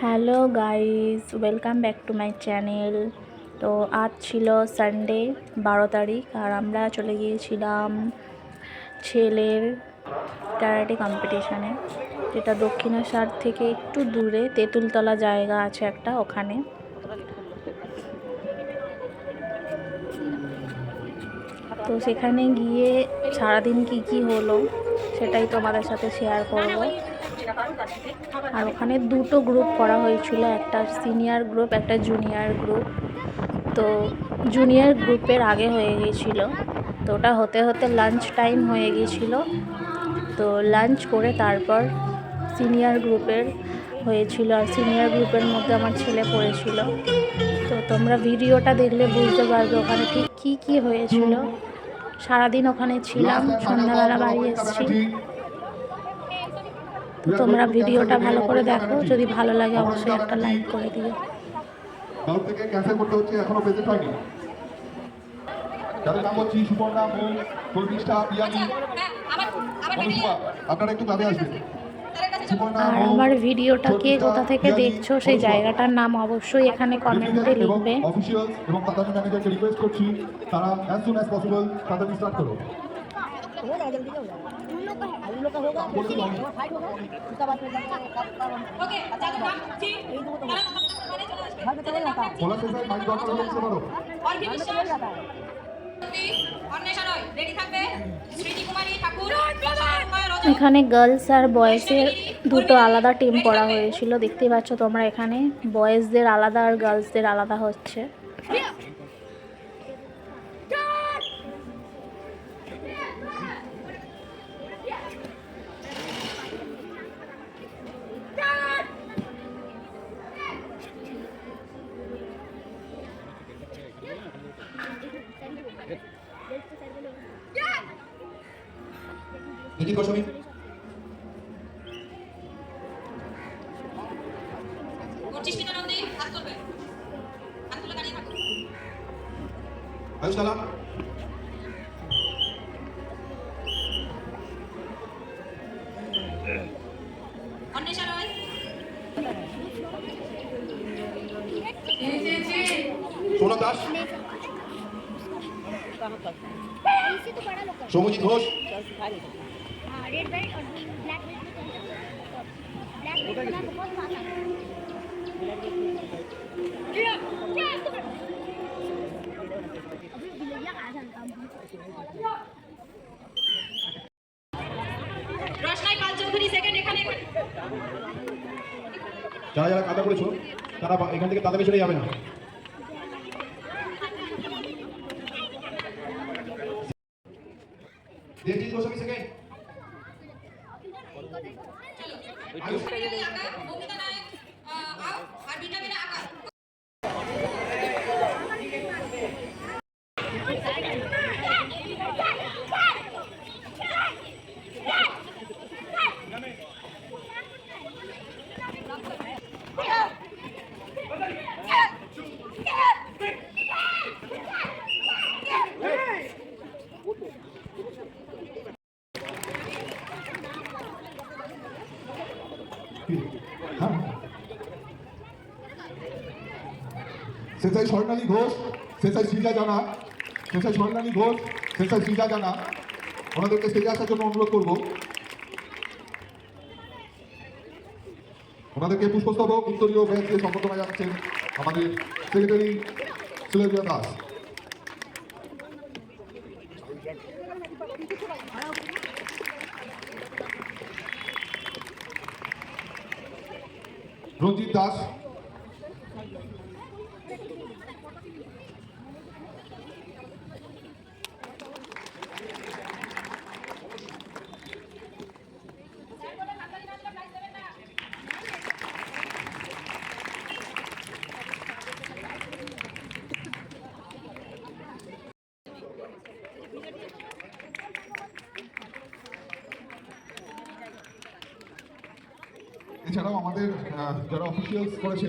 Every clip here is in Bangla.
Hello guys, welcome back to my channel. তো আজ ছিল সানডে 12 তারিখ, আর আমরা চলে গিয়েছিলাম ছেলের ক্যারাটে কম্পিটিশানে, যেটা দক্ষিণেশ্বর থেকে একটু দূরে তেঁতুলতলা জায়গা আছে একটা, ওখানে। তো সেখানে গিয়ে সারাদিন কি হলো সেটাই তোমাদের সাথে শেয়ার করব। আর ওখানে দুটো গ্রুপ করা হয়েছিল, একটা সিনিয়র গ্রুপ, একটা জুনিয়র গ্রুপ। তো জুনিয়র গ্রুপের আগে হয়ে গিয়েছিল, তো ওটা হতে হতে লাঞ্চ টাইম হয়ে গিয়েছিল। তো লাঞ্চ করে তারপর সিনিয়র গ্রুপের হয়েছিল, আর সিনিয়র গ্রুপের মধ্যে আমার ছেলে পড়েছিল। তো তোমরা ভিডিওটা দেখলে বুঝতে পারবে ওখানে ঠিক কী হয়েছিল। সারাদিন ওখানে ছিলাম, সন্ধ্যাবেলা বাড়ি এসেছি। তো তোমরা ভিডিওটা ভালো করে দেখো, যদি ভালো লাগে অবশ্যই একটা লাইক করে দিও। কাউর থেকে ক্যান্সেল করতে হচ্ছে, এখনো প্রেজেন্ট হয়নি। যাদের নাম হচ্ছে সুপর্ণা, মৌ, প্রতিষ্ঠা, পিয়ানি, অনুষ্মা, আপনারা একটু ক্লাবে আসবেন। আর আমার ভিডিওটা কে কোথা থেকে দেখছো সেই জায়গাটার নাম অবশ্যই এখানে কমেন্টে লিখবে। অফিশিয়ালস এবং তাদের ম্যানেজারকে রিকোয়েস্ট করছি, তারা অ্যাজ সুন অ্যাজ পসিবল তাড়াতাড়ি স্টার্ট করো। এখানে গার্লস আর বয়েজের দুটো আলাদা টিম করা হয়েছিল, দেখতেই পাচ্ছ তোমরা। এখানে বয়েজদের আলাদা আর গার্লসদের আলাদা হচ্ছে। নিতিন গোস্বামী, আয়ুষ কালা, সোনা দাস, সৌমজিৎ ঘোষ, रेड बेल्ट और ब्लैक बेल्ट में कौन सा ब्लैक बेल्ट में बहुत फास्ट आता है। अभी बिलैया आ जाता हूं। রোশনাই পাল চৌধুরী সেকেন্ড এখানে। যারা যারা কাদা করেছো তারা এখান থেকে তাদের চলে যাবে না। দেবজিৎ গোস্বামী সেকেন্ড, আয়ুষ মৌমিতা নায়ক আর বিটা বিনা আকাশ। সেসাই স্বর্ণালী ঘোষ, সেসাই সৃজা জানা, সেসাই স্বর্ণালী ঘোষ, সেসাই সৃজা জানা, ওনাদেরকে স্টেজে আসার জন্য অনুরোধ করব। ওনাদেরকে পুষ্পস্তবক উত্তরীয় ব্যাচ দিয়ে সম্বর্ধনা জানাচ্ছেন আমাদের সেক্রেটারি সুলেভিয়া দাস। রঞ্জিত দাস, এছাড়াও আমাদের যারা অফিসিয়ালস করেছে,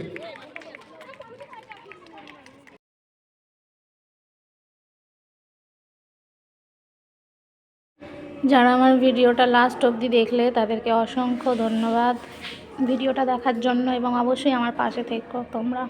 যারা আমার ভিডিওটা লাস্ট অবধি দেখলে তাদেরকে অসংখ্য ধন্যবাদ। ভিডিওটা দেখার জন্য এবং অবশ্যই আমার পাশে থেকো তোমরা।